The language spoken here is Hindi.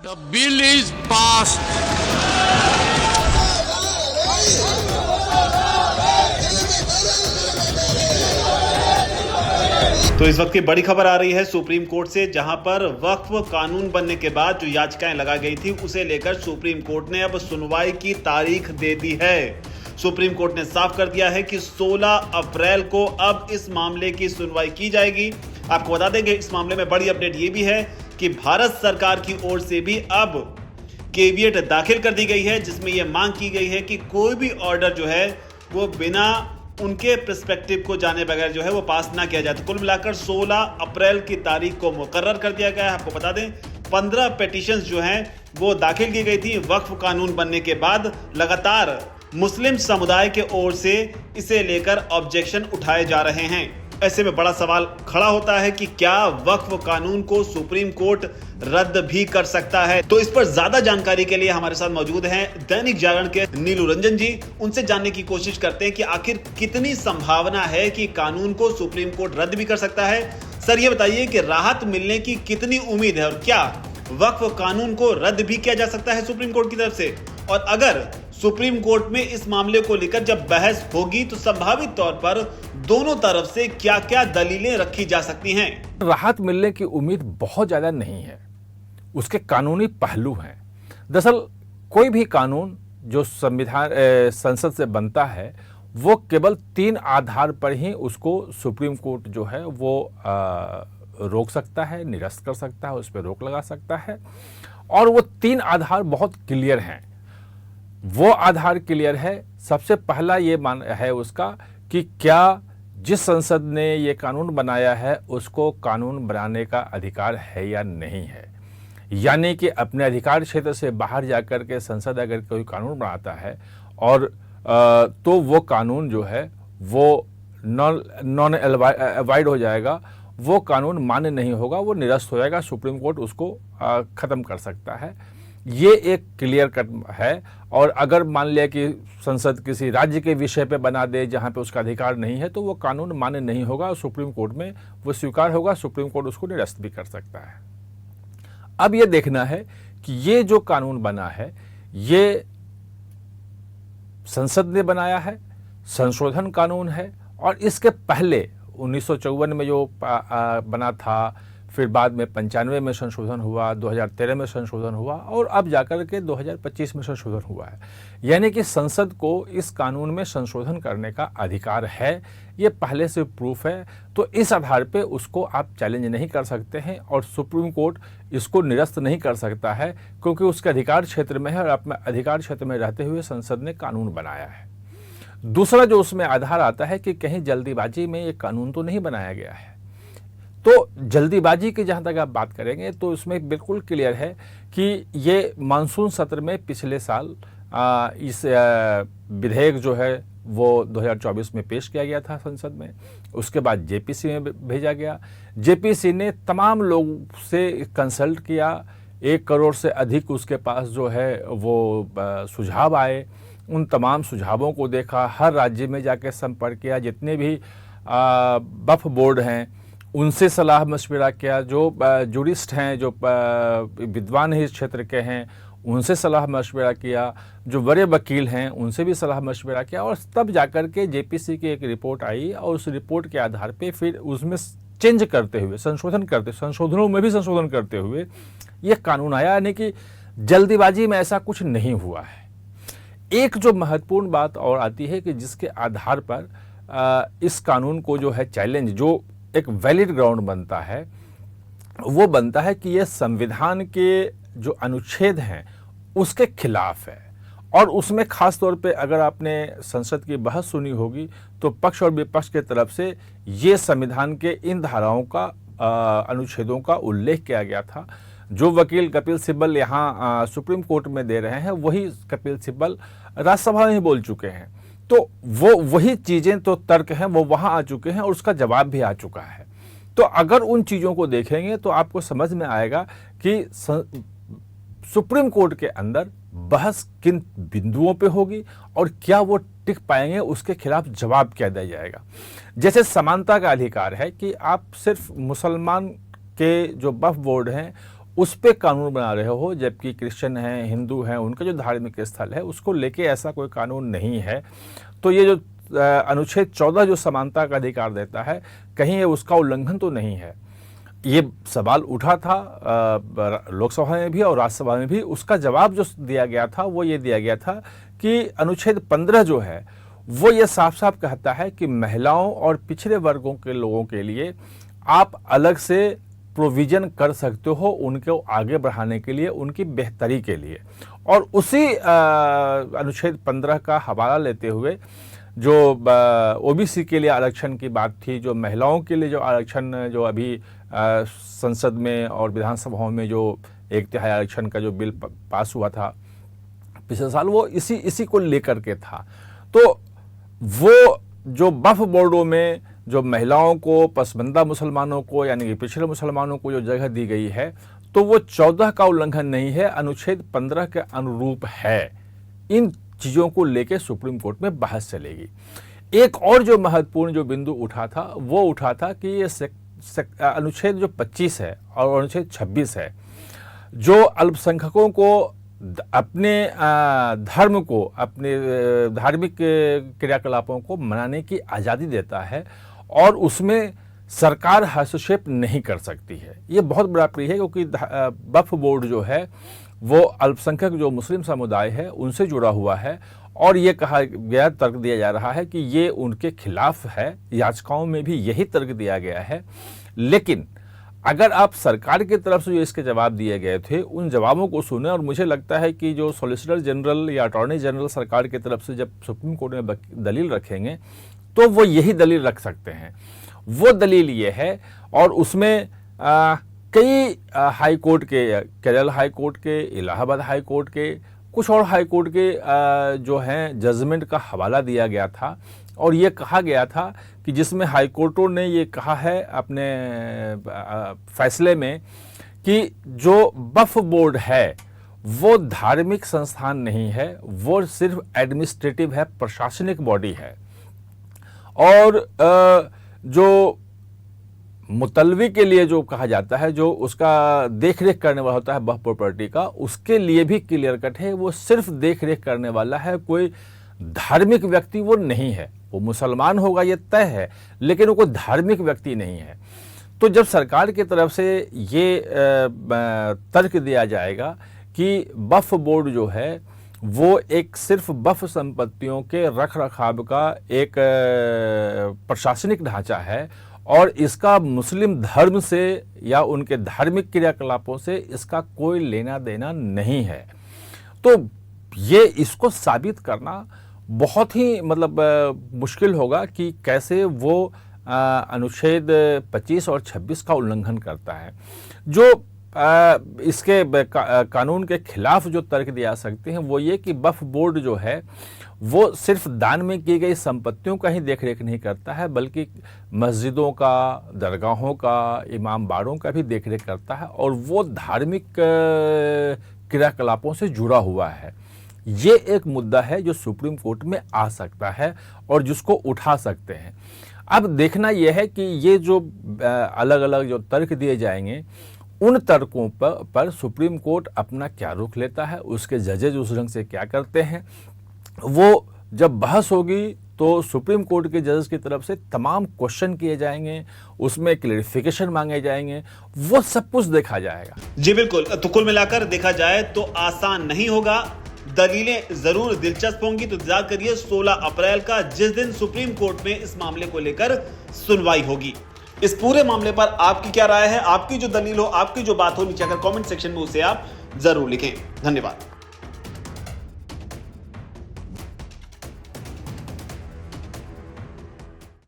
The bill is passed. तो इस वक्त की बड़ी खबर आ रही है सुप्रीम कोर्ट से, जहां पर वक्फ कानून बनने के बाद जो याचिकाएं लगा गई थी उसे लेकर सुप्रीम कोर्ट ने अब सुनवाई की तारीख दे दी है। सुप्रीम कोर्ट ने साफ कर दिया है कि 16 अप्रैल को अब इस मामले की सुनवाई की जाएगी। आपको बता देंगे इस मामले में बड़ी अपडेट ये भी है कि भारत सरकार की ओर से भी अब केवियट दाखिल कर दी गई है, जिसमें यह मांग की गई है कि कोई भी ऑर्डर जो है वो बिना उनके पर्सपेक्टिव को जाने बगैर जो है वो पास ना किया जाए। तो कुल मिलाकर 16 अप्रैल की तारीख को मुकर्रर कर दिया गया है। आपको बता दें 15 पिटीशंस जो हैं वो दाखिल की गई थी वक्फ कानून बनने के बाद। लगातार मुस्लिम समुदाय के ओर से इसे लेकर ऑब्जेक्शन उठाए जा रहे हैं। ऐसे में बड़ा सवाल खड़ा होता है कि क्या वक्फ कानून को सुप्रीम कोर्ट रद्द भी कर सकता है। तो इस पर ज्यादा जानकारी के लिए हमारे साथ मौजूद हैं दैनिक जागरण के नीलू रंजन जी। उनसे जानने की कोशिश करते हैं कि आखिर कितनी संभावना है कि कानून को सुप्रीम कोर्ट रद्द भी कर सकता है। सर ये बताइए कि राहत मिलने की कितनी उम्मीद है और क्या वक्फ कानून को रद्द भी किया जा सकता है सुप्रीम कोर्ट की तरफ से, और अगर सुप्रीम कोर्ट में इस मामले को लेकर जब बहस होगी तो संभावित तौर पर दोनों तरफ से क्या क्या दलीलें रखी जा सकती हैं। राहत मिलने की उम्मीद बहुत ज्यादा नहीं है, उसके कानूनी पहलू हैं। दरअसल कोई भी कानून जो संसद से बनता है वो केवल 3 आधार पर ही उसको सुप्रीम कोर्ट जो है वो रोक सकता है, निरस्त कर सकता है, उस पर रोक लगा सकता है। और वो 3 आधार बहुत क्लियर हैं। वो आधार क्लियर है, सबसे पहला ये मान है उसका कि क्या जिस संसद ने ये कानून बनाया है उसको कानून बनाने का अधिकार है या नहीं है। यानी कि अपने अधिकार क्षेत्र से बाहर जाकर के संसद अगर कोई कानून बनाता है और तो वो कानून जो है वो नॉन अवॉइड हो जाएगा, वो कानून मान्य नहीं होगा, वो निरस्त हो जाएगा। सुप्रीम कोर्ट उसको ख़त्म कर सकता है। ये एक क्लियर कट है। और अगर मान लिया कि संसद किसी राज्य के विषय पे बना दे जहाँ पे उसका अधिकार नहीं है तो वो कानून मान्य नहीं होगा और सुप्रीम कोर्ट में वो स्वीकार होगा। सुप्रीम कोर्ट उसको निरस्त भी कर सकता है। अब ये देखना है कि ये जो कानून बना है ये संसद ने बनाया है, संशोधन कानून है, और इसके पहले 1954 में जो बना था, फिर बाद में 95 में संशोधन हुआ, 2013 में संशोधन हुआ और अब जाकर के 2025 में संशोधन हुआ है। यानी कि संसद को इस कानून में संशोधन करने का अधिकार है, ये पहले से प्रूफ है। तो इस आधार पे उसको आप चैलेंज नहीं कर सकते हैं और सुप्रीम कोर्ट इसको निरस्त नहीं कर सकता है, क्योंकि उसके अधिकार क्षेत्र में है और अपने अधिकार क्षेत्र में रहते हुए संसद ने कानून बनाया है। दूसरा जो उसमें आधार आता है कि कहीं जल्दीबाजी में ये कानून तो नहीं बनाया गया है। तो जल्दीबाजी की जहाँ तक आप बात करेंगे तो इसमें बिल्कुल क्लियर है कि ये मानसून सत्र में पिछले साल इस विधेयक जो है वो 2024 में पेश किया गया था संसद में। उसके बाद जेपीसी में भेजा गया। जेपीसी ने तमाम लोगों से कंसल्ट किया, 1 करोड़ से अधिक उसके पास जो है वो सुझाव आए। उन तमाम सुझावों को देखा, हर राज्य में जाके संपर्क किया, जितने भी वक्फ बोर्ड हैं उनसे सलाह मशवरा किया, जो जुरिस्ट हैं, जो विद्वान इस क्षेत्र के हैं उनसे सलाह मशवरा किया, जो बड़े वकील हैं उनसे भी सलाह मशवरा किया, और तब जाकर के जेपीसी की एक रिपोर्ट आई और उस रिपोर्ट के आधार पे फिर उसमें चेंज करते हुए संशोधनों में भी संशोधन करते हुए ये कानून आया। यानी कि जल्दीबाजी में ऐसा कुछ नहीं हुआ है। एक जो महत्वपूर्ण बात और आती है कि जिसके आधार पर इस कानून को जो है चैलेंज, जो एक वैलिड ग्राउंड बनता है, वो बनता है कि ये संविधान के जो अनुच्छेद हैं उसके खिलाफ है। और उसमें खास तौर पे अगर आपने संसद की बहस सुनी होगी तो पक्ष और विपक्ष के तरफ से ये संविधान के इन धाराओं का अनुच्छेदों का उल्लेख किया गया था। जो वकील कपिल सिब्बल यहाँ सुप्रीम कोर्ट में दे रहे हैं वही कपिल सिब्बल राज्यसभा में बोल चुके हैं। तो वो वही चीज़ें, तो तर्क हैं वो वहाँ आ चुके हैं और उसका जवाब भी आ चुका है। तो अगर उन चीज़ों को देखेंगे तो आपको समझ में आएगा कि सुप्रीम कोर्ट के अंदर बहस किन बिंदुओं पे होगी और क्या वो टिक पाएंगे, उसके खिलाफ जवाब क्या दिया जाएगा। जैसे समानता का अधिकार है कि आप सिर्फ मुसलमान के जो वक्फ बोर्ड हैं उस पे कानून बना रहे हो, जबकि क्रिश्चियन हैं, हिंदू हैं, उनका जो धार्मिक स्थल है उसको लेके ऐसा कोई कानून नहीं है। तो ये जो अनुच्छेद 14 जो समानता का अधिकार देता है, कहीं ये उसका उल्लंघन तो नहीं है। ये सवाल उठा था लोकसभा में भी और राज्यसभा में भी। उसका जवाब जो दिया गया था वो ये दिया गया था कि अनुच्छेद 15 जो है वो ये साफ साफ कहता है कि महिलाओं और पिछड़े वर्गों के लोगों के लिए आप अलग से प्रोविजन कर सकते हो, उनको आगे बढ़ाने के लिए, उनकी बेहतरी के लिए। और उसी अनुच्छेद 15 का हवाला लेते हुए जो ओबीसी के लिए आरक्षण की बात थी, जो महिलाओं के लिए जो आरक्षण जो अभी संसद में और विधानसभाओं में जो 1/3 आरक्षण का जो बिल पास हुआ था पिछले साल, वो इसी को लेकर के था। तो वो जो वक्फ बोर्डों में जो महिलाओं को, पसमानदा मुसलमानों को यानी कि पिछड़े मुसलमानों को जो जगह दी गई है, तो वो 14 का उल्लंघन नहीं है, अनुच्छेद 15 के अनुरूप है। इन चीज़ों को लेके सुप्रीम कोर्ट में बहस चलेगी। एक और जो महत्वपूर्ण जो बिंदु उठा था वो उठा था कि ये अनुच्छेद जो 25 है और अनुच्छेद 26 है, जो अल्पसंख्यकों को अपने धर्म को, अपने धार्मिक क्रियाकलापों को मनाने की आज़ादी देता है और उसमें सरकार हस्तक्षेप नहीं कर सकती है। ये बहुत बड़ा प्रिय है, क्योंकि वक्फ बोर्ड जो है वो अल्पसंख्यक जो मुस्लिम समुदाय है उनसे जुड़ा हुआ है और ये कहा गया, तर्क दिया जा रहा है कि ये उनके खिलाफ है। याचिकाओं में भी यही तर्क दिया गया है। लेकिन अगर आप सरकार की तरफ से जो इसके जवाब दिए गए थे उन जवाबों को सुने, और मुझे लगता है कि जो सॉलिसिटर जनरल या अटॉर्नी जनरल सरकार की तरफ से जब सुप्रीम कोर्ट में दलील रखेंगे तो वो यही दलील रख सकते हैं। वो दलील ये है, और उसमें कई हाई कोर्ट के, केरल हाई कोर्ट के, इलाहाबाद हाई कोर्ट के, कुछ और हाई कोर्ट के जो हैं जजमेंट का हवाला दिया गया था और ये कहा गया था कि जिसमें हाई कोर्टों ने ये कहा है अपने फैसले में कि जो वक्फ बोर्ड है वो धार्मिक संस्थान नहीं है, वो सिर्फ एडमिनिस्ट्रेटिव है, प्रशासनिक बॉडी है। और जो मुतलवी के लिए जो कहा जाता है, जो उसका देख रेख करने वाला होता है वक्फ प्रॉपर्टी का, उसके लिए भी क्लियर कट है, वो सिर्फ देख रेख करने वाला है, कोई धार्मिक व्यक्ति वो नहीं है। वो मुसलमान होगा ये तय है, लेकिन वो कोई धार्मिक व्यक्ति नहीं है। तो जब सरकार की तरफ से ये तर्क दिया जाएगा कि वक्फ बोर्ड जो है वो एक सिर्फ वक्फ संपत्तियों के रख रखाव का एक प्रशासनिक ढांचा है और इसका मुस्लिम धर्म से या उनके धार्मिक क्रियाकलापों से इसका कोई लेना देना नहीं है, तो ये इसको साबित करना बहुत ही मुश्किल होगा कि कैसे वो अनुच्छेद 25 और 26 का उल्लंघन करता है। जो इसके कानून के खिलाफ जो तर्क दिया सकते हैं वो ये कि वक्फ बोर्ड जो है वो सिर्फ दान में की गई संपत्तियों का ही देखरेख नहीं करता है, बल्कि मस्जिदों का, दरगाहों का, इमाम बाड़ों का भी देखरेख करता है और वो धार्मिक क्रियाकलापों से जुड़ा हुआ है। ये एक मुद्दा है जो सुप्रीम कोर्ट में आ सकता है और जिसको उठा सकते हैं। अब देखना यह है कि ये जो अलग अलग जो तर्क दिए जाएंगे उन तर्कों पर सुप्रीम कोर्ट अपना क्या रुख लेता है, उसके जजेज उस ढंग से क्या करते हैं। वो जब बहस होगी तो सुप्रीम कोर्ट के जजेस की तरफ से तमाम क्वेश्चन किए जाएंगे, उसमें क्लैरिफिकेशन मांगे जाएंगे, वो सब कुछ देखा जाएगा। जी बिल्कुल। तो कुल मिलाकर देखा जाए तो आसान नहीं होगा, दलीलें जरूर दिलचस्प होंगी। तो इंतजार करिए 16 अप्रैल का, जिस दिन सुप्रीम कोर्ट में इस मामले को लेकर सुनवाई होगी। इस पूरे मामले पर आपकी क्या राय है, आपकी जो दलील हो, आपकी जो बात हो, नीचे अगर कमेंट सेक्शन में उसे आप जरूर लिखें। धन्यवाद।